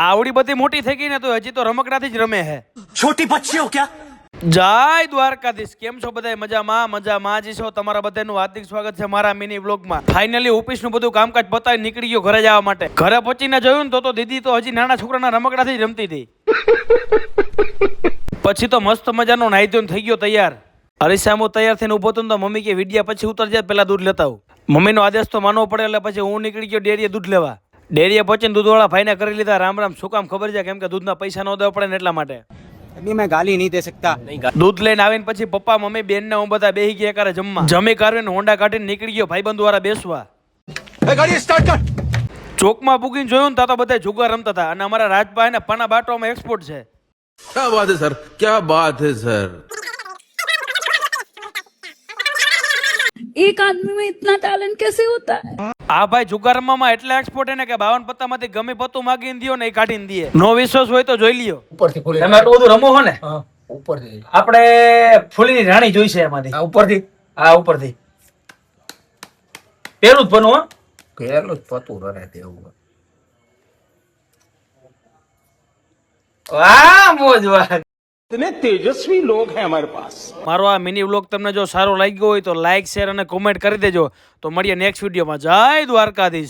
આવડી બધી મોટી થઈ ગઈ ને તો હજી તો રમકડાથી જ રમે હે. छोटी बच्ची हो क्या? જય દ્વારકાધીશ. કેમ છો બધા? મજામાં જ છો? તમારા બધાનું હાર્દિક સ્વાગત છે મારા મિની વ્લોગમાં. ફાઇનલી ઓફિસનું બધું કામકાજ પતાવી નીકળી ગયો ઘરે જવા માટે. ઘરે પહોંચીને જોયું ને તો દીદી તો હજી નાના છોકરાના રમકડાથી જ રમતી હતી. પછી તો મસ્ત મજાનો નાહી ધોઈને થઈ ગયો તૈયાર. હરીસામો તૈયાર થઈને ઉભો હતો તો મમ્મી કે વિડિયા પછી ઉતર જાય, પેલા દૂધ લેતા આવું. મમ્મીનો આદેશ તો માનવો પડે એટલે પછી હું નીકળી ગયો ડેરીએ દૂધ લેવા. ડેરીએ પહોંચીને દૂધવાળા ભાઈને કરી લીધા રામ રામ. શું કામ ખબર છે? કેમ કે દૂધના પૈસા ન દેવા પડે ને એટલા માટે. अभी मैं गाली नहीं दे सकता. દૂધ લઈને આવીને પછી પપ્પા મમ્મી બેન ને હું બધા બેહી ગયા કરે જમવા. જમી કાઢીને હોન્ડા કાઢીને નીકળી ગયો ભાઈબંધ વાળા બેસવા. गाड़ी स्टार्ट कर. ચોકમાં પૂગીને જોયું ને તો બધા જુગાર રમતા હતા. અને અમારા રાજભાઈ ને પાના બાટવામાં એક્સપોર્ટ છે. क्या बात है सर, क्या बात है सर. एक आदमी में इतना टैलेंट कैसे होता है? આ ભાઈ જુગાર રમવામાં એટલે એક્સપોર્ટ એને કે 52 પત્તામાંથી ગમે પત્તું માગીને દિયો ને એ કાઢીને દે. નો વિશ્વાસ હોય તો જોઈ લ્યો. તમે આટલું બધું રમો છો ને? ઉપરથી આપણે ફૂલીની રાણી જોઈ છે એમાંથી. ઉપરથી ઉપરથી પેલું જ બનવું. હો ઘેરલું જ પતું રહે તેવું. વાહ મોજ વાહ. મારો આ મિની વ્લોગ તમને જો સારો લાગ્યો હોય તો લાઈક શેર અને કોમેન્ટ કરી દેજો. તો મળીએ નેક્સ્ટ વિડીયોમાં. જય દ્વારકાધીશ.